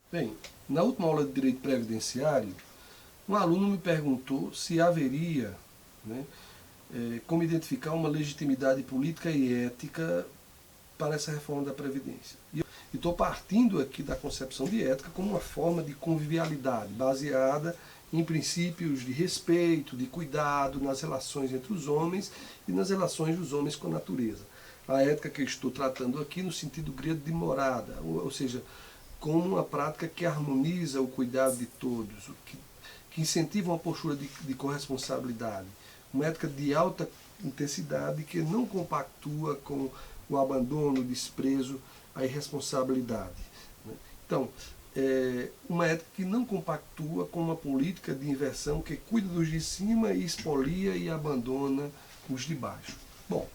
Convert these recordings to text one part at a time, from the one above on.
Bem, na última aula de Direito Previdenciário, um aluno me perguntou se haveria, né, como identificar uma legitimidade política e ética para essa reforma da Previdência. E estou partindo aqui da concepção de ética como uma forma de convivialidade, baseada em princípios de respeito, de cuidado nas relações entre os homens e nas relações dos homens com a natureza. A ética que eu estou tratando aqui no sentido grego de morada, ou seja, como uma prática que harmoniza o cuidado de todos, que incentiva uma postura de corresponsabilidade, uma ética de alta intensidade que não compactua com o abandono, o desprezo, a irresponsabilidade. Então, uma ética que não compactua com uma política de inversão que cuida dos de cima e expolia e abandona os de baixo. Bom,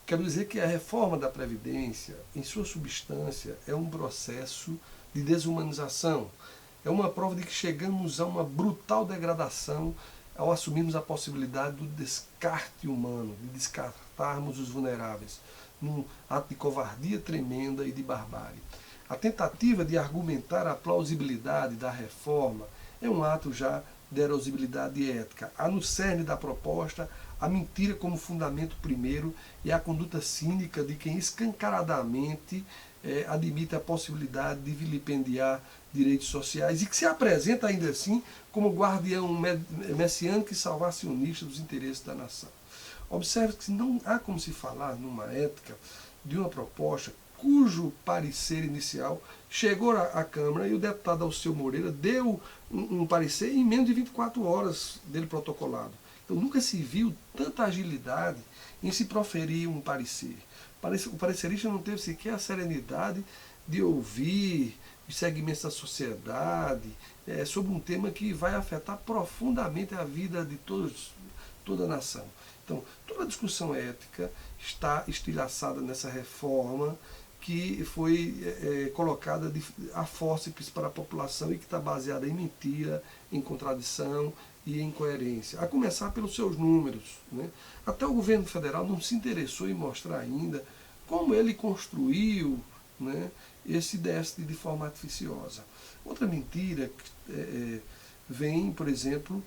quero dizer que a reforma da Previdência, em sua substância, é um processo de desumanização. É uma prova de que chegamos a uma brutal degradação ao assumirmos a possibilidade do descarte humano, de descartarmos os vulneráveis, num ato de covardia tremenda e de barbárie. A tentativa de argumentar a plausibilidade da reforma é um ato já de erosibilidade ética. Há no cerne da proposta a mentira como fundamento primeiro e a conduta cínica de quem escancaradamente admite a possibilidade de vilipendiar direitos sociais e que se apresenta ainda assim como guardião messiânico e salvacionista dos interesses da nação. Observe que não há como se falar numa ética de uma proposta cujo parecer inicial chegou à Câmara e o deputado Alceu Moreira deu um parecer em menos de 24 horas dele protocolado. Então nunca se viu tanta agilidade em se proferir um parecer. O parecerista não teve sequer a serenidade de ouvir os segmentos da sociedade sobre um tema que vai afetar profundamente a vida de toda a nação. Então, toda a discussão ética está estilhaçada nessa reforma que foi colocada a fórceps para a população e que está baseada em mentira, em contradição e em incoerência. A começar pelos seus números. Né? Até o governo federal não se interessou em mostrar ainda como ele construiu, né, esse déficit de forma artificiosa. Outra mentira vem, por exemplo,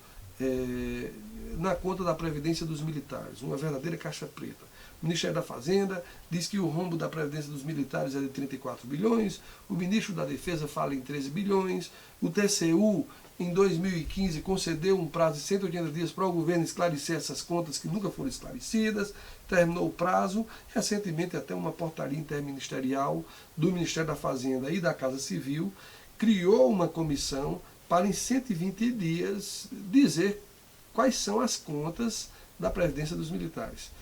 na conta da Previdência dos militares, uma verdadeira caixa preta. O Ministério da Fazenda diz que o rombo da Previdência dos militares é de 34 bilhões, o ministro da Defesa fala em 13 bilhões, o TCU, em 2015, concedeu um prazo de 180 dias para o governo esclarecer essas contas que nunca foram esclarecidas, terminou o prazo, recentemente até uma portaria interministerial do Ministério da Fazenda e da Casa Civil criou uma comissão para em 120 dias dizer quais são as contas da Previdência dos militares.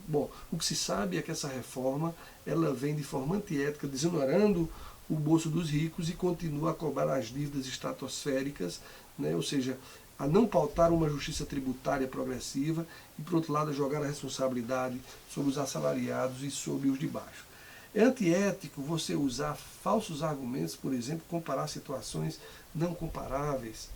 Bom, o que se sabe é que essa reforma ela vem de forma antiética, desonorando o bolso dos ricos e continua a cobrar as dívidas estratosféricas, ou seja, a não pautar uma justiça tributária progressiva e, por outro lado, a jogar a responsabilidade sobre os assalariados e sobre os de baixo. É antiético você usar falsos argumentos, por exemplo, comparar situações não comparáveis,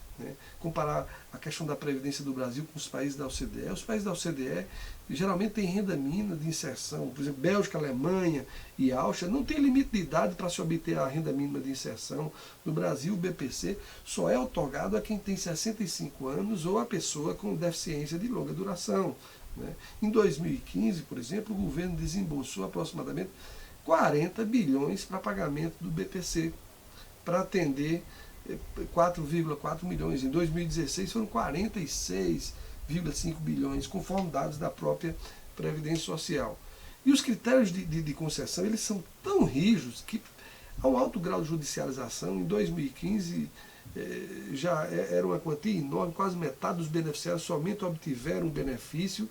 comparar a questão da Previdência do Brasil com os países da OCDE. Os países da OCDE geralmente têm renda mínima de inserção. Por exemplo, Bélgica, Alemanha e Áustria não têm limite de idade para se obter a renda mínima de inserção. No Brasil, o BPC só é otorgado a quem tem 65 anos ou a pessoa com deficiência de longa duração. Em 2015, por exemplo, o governo desembolsou aproximadamente 40 bilhões para pagamento do BPC, para atender 4,4 milhões. Em 2016 foram 46,5 bilhões, conforme dados da própria Previdência Social. E os critérios de concessão eles são tão rígidos que há um alto grau de judicialização. Em 2015 já era uma quantia enorme, quase metade dos beneficiários somente obtiveram um benefício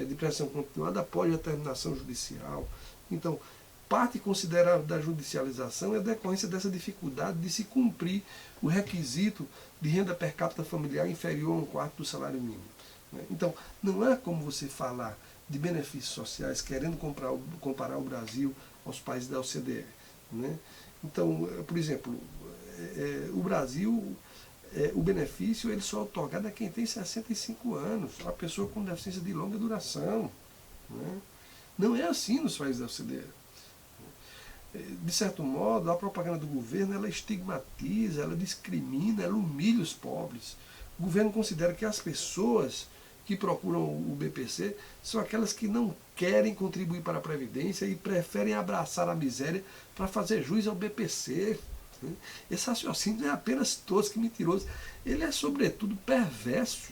de prestação continuada após a terminação judicial. Então, parte considerável da judicialização é a decorrência dessa dificuldade de se cumprir o requisito de renda per capita familiar inferior a um quarto do salário mínimo. Então, não há como você falar de benefícios sociais querendo comparar o Brasil aos países da OCDE. Então, por exemplo, o Brasil, o benefício ele só é otorgado a quem tem 65 anos, a pessoa com deficiência de longa duração. Não é assim nos países da OCDE. de certo modo, a propaganda do governo ela estigmatiza, ela discrimina, ela humilha os pobres. O governo considera que as pessoas que procuram o BPC são aquelas que não querem contribuir para a Previdência e preferem abraçar a miséria para fazer jus ao BPC. Esse raciocínio não é apenas tosco e mentiroso, ele é sobretudo perverso.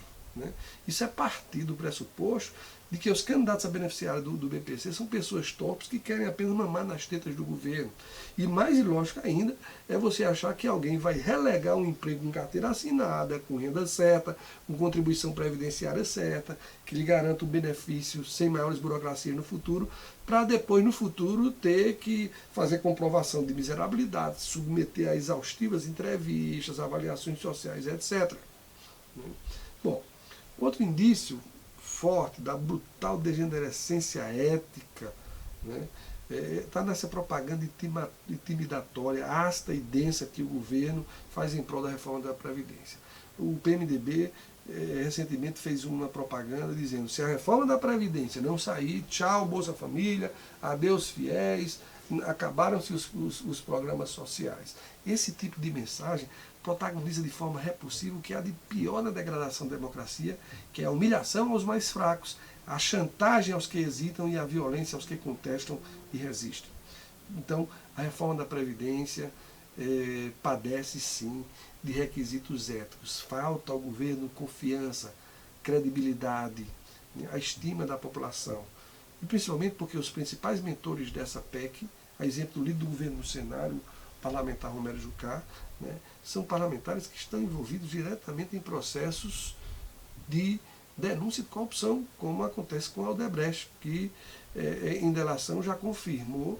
Isso é partir do pressuposto de que os candidatos a beneficiário do BPC são pessoas torpes que querem apenas mamar nas tetas do governo. E mais ilógico ainda é você achar que alguém vai relegar um emprego com carteira assinada, com renda certa, com contribuição previdenciária certa, que lhe garanta o benefício sem maiores burocracias no futuro, para depois, no futuro, ter que fazer comprovação de miserabilidade, submeter a exaustivas entrevistas, avaliações sociais, etc. Bom, outro indício forte da brutal degenerescência ética está nessa propaganda intimidatória, ácida e densa que o governo faz em prol da reforma da Previdência. O PMDB recentemente fez uma propaganda dizendo: se a reforma da Previdência não sair, tchau Bolsa Família, adeus fiéis, acabaram-se os programas sociais. Esse tipo de mensagem protagoniza de forma repulsiva o que há de pior na degradação da democracia, que é a humilhação aos mais fracos, a chantagem aos que hesitam e a violência aos que contestam e resistem. Então, a reforma da Previdência padece sim de requisitos éticos. Falta ao governo confiança, credibilidade, a estima da população. E principalmente porque os principais mentores dessa PEC, a exemplo do líder do governo no Senado, parlamentar Romero Jucá, são parlamentares que estão envolvidos diretamente em processos de denúncia de corrupção, como acontece com a Odebrecht, que em delação já confirmou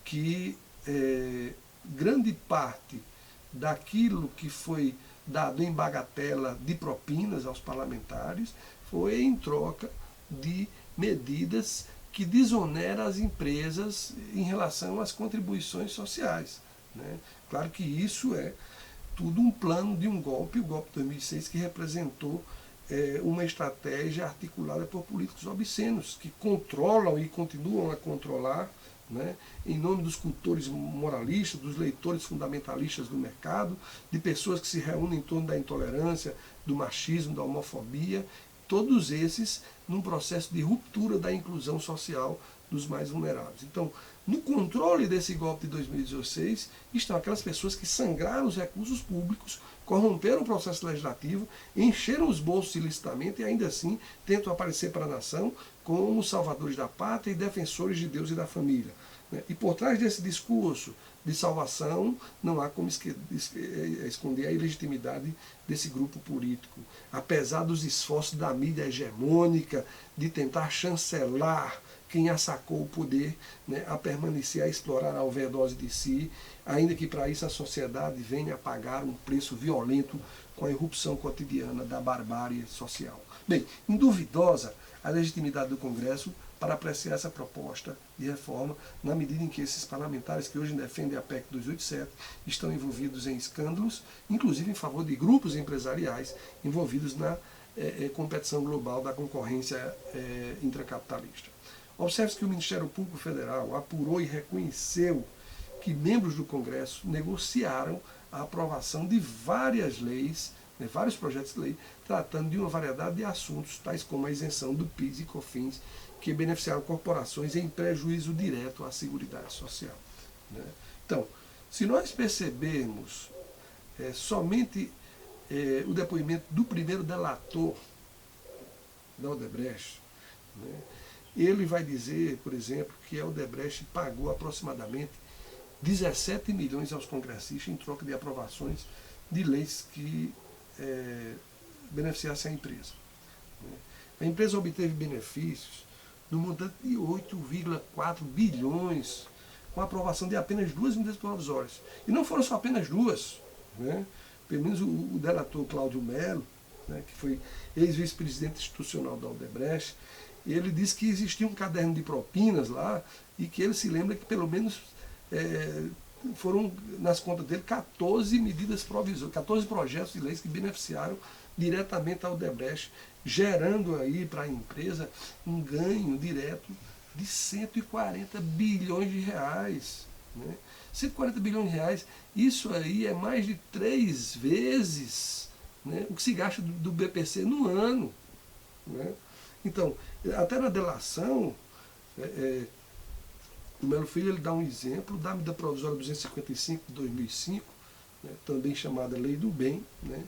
que grande parte daquilo que foi dado em bagatela de propinas aos parlamentares foi em troca de medidas que desoneram as empresas em relação às contribuições sociais. Claro que isso é tudo um plano de um golpe, o golpe de 2006, que representou uma estratégia articulada por políticos obscenos, que controlam e continuam a controlar, em nome dos cultores moralistas, dos leitores fundamentalistas do mercado, de pessoas que se reúnem em torno da intolerância, do machismo, da homofobia, todos esses num processo de ruptura da inclusão social dos mais vulneráveis. Então, no controle desse golpe de 2016 estão aquelas pessoas que sangraram os recursos públicos, corromperam o processo legislativo, encheram os bolsos ilicitamente e ainda assim tentam aparecer para a nação como salvadores da pátria e defensores de Deus e da família. E por trás desse discurso de salvação, não há como esconder a ilegitimidade desse grupo político. Apesar dos esforços da mídia hegemônica de tentar chancelar quem assacou o poder, a permanecer, a explorar a overdose de si, ainda que para isso a sociedade venha a pagar um preço violento com a irrupção cotidiana da barbárie social. Bem, induvidosa a legitimidade do Congresso para apreciar essa proposta de reforma, na medida em que esses parlamentares que hoje defendem a PEC 287 estão envolvidos em escândalos, inclusive em favor de grupos empresariais envolvidos na competição global da concorrência intracapitalista. Observe-se que o Ministério Público Federal apurou e reconheceu que membros do Congresso negociaram a aprovação de várias leis, vários projetos de lei, tratando de uma variedade de assuntos, tais como a isenção do PIS e COFINS, que beneficiaram corporações em prejuízo direto à Seguridade Social. Então, se nós percebermos somente o depoimento do primeiro delator da Odebrecht, ele vai dizer, por exemplo, que a Odebrecht pagou aproximadamente 17 milhões aos congressistas em troca de aprovações de leis que beneficiassem a empresa. A empresa obteve benefícios no montante de 8,4 bilhões com a aprovação de apenas 2 medidas provisórias. E não foram só apenas 2. Pelo menos o delator Cláudio Melo, que foi ex-vice-presidente institucional da Odebrecht, ele disse que existia um caderno de propinas lá e que ele se lembra que pelo menos foram, nas contas dele, 14 medidas provisórias, 14 projetos de leis que beneficiaram diretamente a Odebrecht, gerando aí para a empresa um ganho direto de 140 bilhões de reais. Né? 140 bilhões de reais, isso aí é mais de 3 vezes, né, o que se gasta do BPC no ano. Né? Então, até na delação, o Melo Filho ele dá um exemplo da medida provisória 255 de 2005, né, também chamada Lei do Bem, né,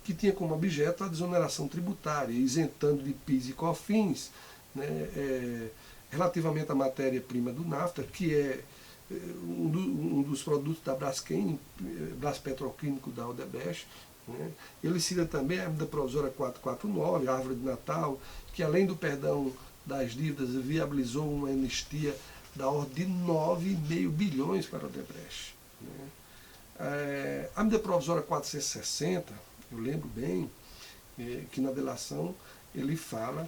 que tinha como objeto a desoneração tributária, isentando de PIS e COFINS, né, relativamente à matéria-prima do NAFTA, que é um dos produtos da Braskem, Braspetroquímico da Odebrecht. Né. Ele cita também a medida provisória 449, a Árvore de Natal, que além do perdão das dívidas viabilizou uma anistia da ordem de 9,5 bilhões para a Odebrecht. Né. A medida provisória 460, eu lembro bem, que na delação ele fala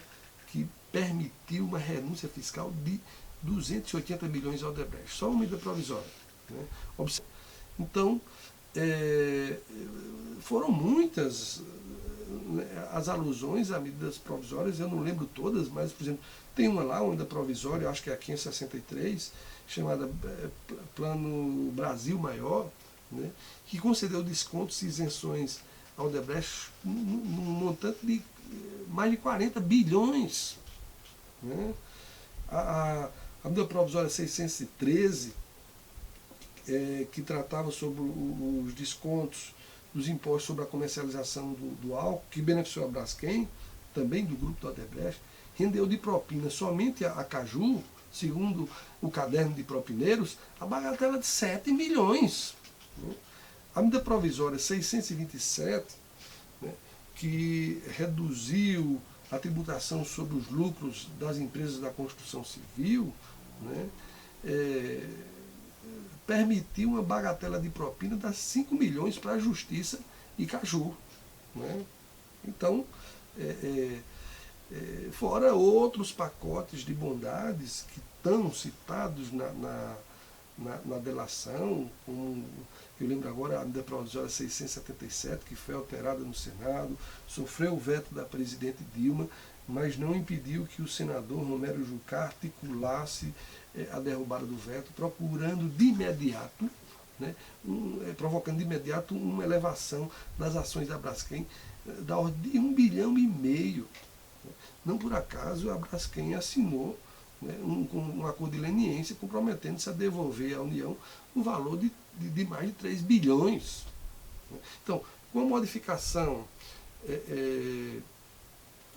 que permitiu uma renúncia fiscal de 280 milhões ao Odebrecht, só uma medida provisória. Né. Então, foram muitas as alusões a medidas provisórias, eu não lembro todas, mas, por exemplo, tem uma lá, uma medida provisória, acho que é a 563, chamada Plano Brasil Maior, né, que concedeu descontos e isenções ao Odebrecht num montante de mais de 40 bilhões. Né. A medida provisória 613, que tratava sobre os descontos dos impostos sobre a comercialização do álcool, que beneficiou a Braskem, também do grupo do Odebrecht, rendeu de propina somente a Caju, segundo o caderno de propineiros, a bagatela de 7 milhões. Né. A medida provisória 627, né, que reduziu a tributação sobre os lucros das empresas da construção civil, né, permitiu uma bagatela de propina das 5 milhões para a Justiça e Caju. Né? Então, fora outros pacotes de bondades que estão citados na delação, como eu lembro agora a medida provisória 677, que foi alterada no Senado, sofreu o veto da presidente Dilma, mas não impediu que o senador Romero Jucá articulasse a derrubada do veto, procurando de imediato, né, provocando de imediato uma elevação das ações da Braskem da ordem de 1,5 bilhão. Não por acaso a Braskem assinou, né, um acordo de leniência comprometendo-se a devolver à União um valor de mais de 3 bilhões. Então, com a modificação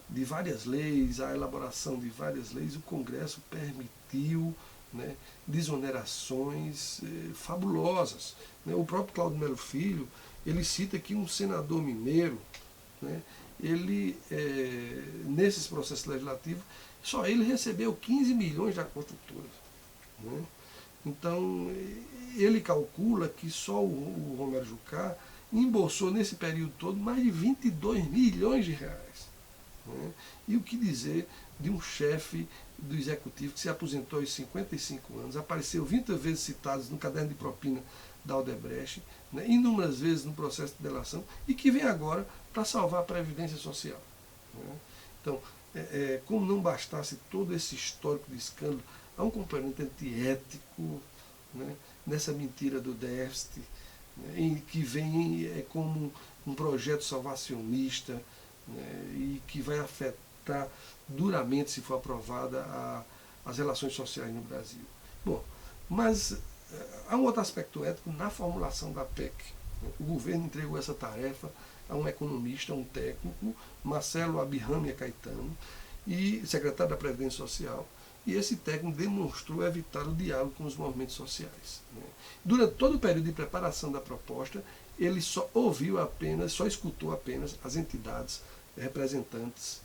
de várias leis, a elaboração de várias leis, o Congresso permitiu, né, desonerações fabulosas. Né. O próprio Cláudio Melo Filho, ele cita que um senador mineiro, né, ele, nesses processos legislativos, só ele recebeu 15 milhões da construtora. Né. Então, ele calcula que só o Romero Jucá embolsou nesse período todo mais de 22 milhões de reais. Né. E o que dizer de um chefe do executivo que se aposentou aos 55 anos, apareceu 20 vezes citado no caderno de propina da Odebrecht, né, inúmeras vezes no processo de delação, e que vem agora para salvar a Previdência Social. Né. Então, como não bastasse todo esse histórico de escândalo, há um componente antiético, né, nessa mentira do déficit, né, que vem como um projeto salvacionista, né, e que vai afetar duramente, se for aprovada, as relações sociais no Brasil. Bom, mas há um outro aspecto ético na formulação da PEC. O governo entregou essa tarefa a um economista, um técnico, Marcelo Abirrâmia Caetano, e secretário da Previdência Social, e esse técnico demonstrou evitar o diálogo com os movimentos sociais. Né. Durante todo o período de preparação da proposta, ele só escutou apenas as entidades representantes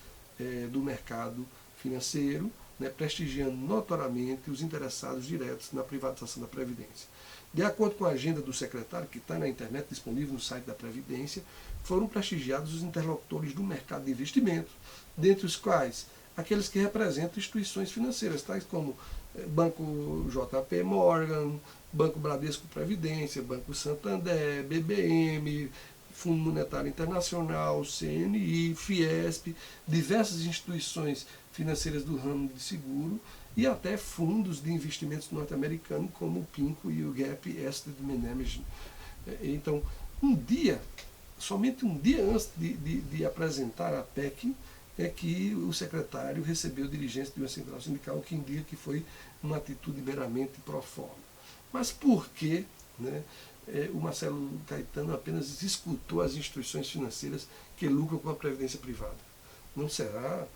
do mercado financeiro, né, prestigiando notoriamente os interessados diretos na privatização da Previdência. De acordo com a agenda do secretário, que está na internet, disponível no site da Previdência, foram prestigiados os interlocutores do mercado de investimento, dentre os quais aqueles que representam instituições financeiras, tais como Banco JP Morgan, Banco Bradesco Previdência, Banco Santander, BBM, Fundo Monetário Internacional, CNI, Fiesp, diversas instituições financeiras do ramo de seguro e até fundos de investimentos norte-americanos como o PINCO e o Gap Asset Management. Então, somente um dia antes de apresentar a PEC, é que o secretário recebeu dirigência de uma central sindical, que indica que foi uma atitude meramente pro forma. Mas por que, né, o Marcelo Caetano apenas escutou as instituições financeiras que lucram com a previdência privada? Não será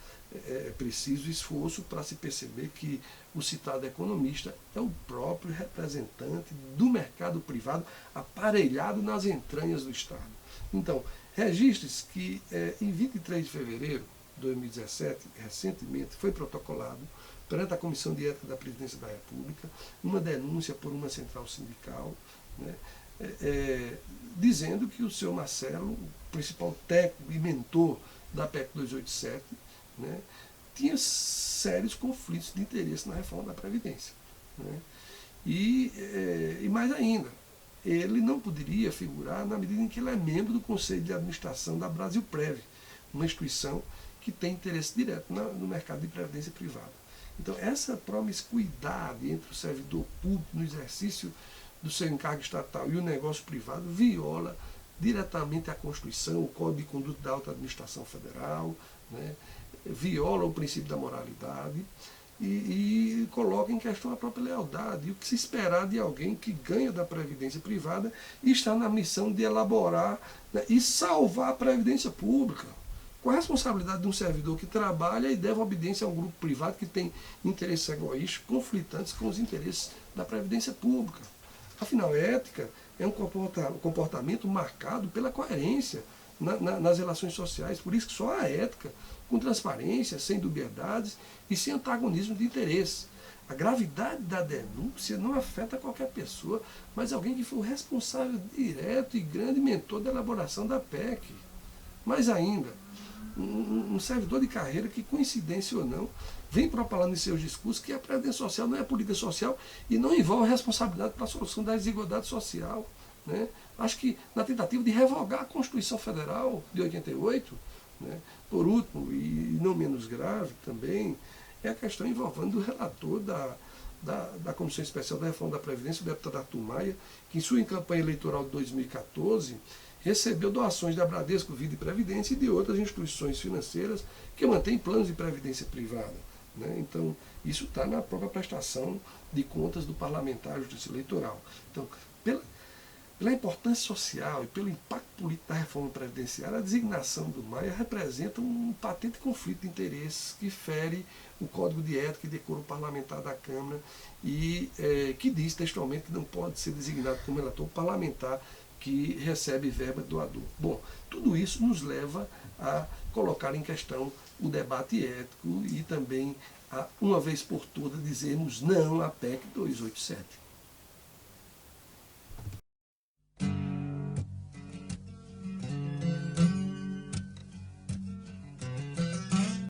preciso esforço para se perceber que o citado economista é o próprio representante do mercado privado aparelhado nas entranhas do Estado. Então, registre-se que em 23 de fevereiro de 2017, recentemente, foi protocolado perante a Comissão de Ética da Presidência da República uma denúncia por uma central sindical, né, dizendo que o senhor Marcelo, o principal técnico e mentor da PEC 287, né, tinha sérios conflitos de interesse na reforma da Previdência. Né? E mais ainda, ele não poderia figurar na medida em que ele é membro do Conselho de Administração da Brasilprev, uma instituição que tem interesse direto no mercado de previdência privada. Então, essa promiscuidade entre o servidor público no exercício do seu encargo estatal e o negócio privado viola diretamente a Constituição, o Código de Conduta da Alta Administração Federal, né, viola o princípio da moralidade e coloca em questão a própria lealdade. E o que se esperar de alguém que ganha da previdência privada e está na missão de elaborar, né, e salvar a previdência pública, com a responsabilidade de um servidor que trabalha e deve obediência a um grupo privado que tem interesses egoístas conflitantes com os interesses da previdência pública. Afinal, ética é um comportamento marcado pela coerência nas relações sociais. Por isso que só a ética, com transparência, sem dubiedades e sem antagonismo de interesse. A gravidade da denúncia não afeta qualquer pessoa, mas alguém que foi o responsável direto e grande mentor da elaboração da PEC. Mais ainda, um servidor de carreira que, coincidência ou não, vem propalando em seus discursos que a previdência social não é política social e não envolve responsabilidade para a solução da desigualdade social. Né? Acho que na tentativa de revogar a Constituição Federal de 88, né? Por último, e não menos grave também, é a questão envolvendo o relator da Comissão Especial da Reforma da Previdência, o deputado Arthur Maia, que em sua campanha eleitoral de 2014 recebeu doações da Bradesco Vida e Previdência e de outras instituições financeiras que mantêm planos de previdência privada. Né? Então, isso está na própria prestação de contas do parlamentar à Justiça Eleitoral. Então, pela importância social e pelo impacto político da reforma previdenciária, a designação do Maia representa um patente conflito de interesses que fere o Código de Ética e Decoro Parlamentar da Câmara e que diz textualmente que não pode ser designado como relator parlamentar que recebe verba do doador. Bom, tudo isso nos leva a colocar em questão o debate ético e também a, uma vez por todas, dizermos não à PEC 287.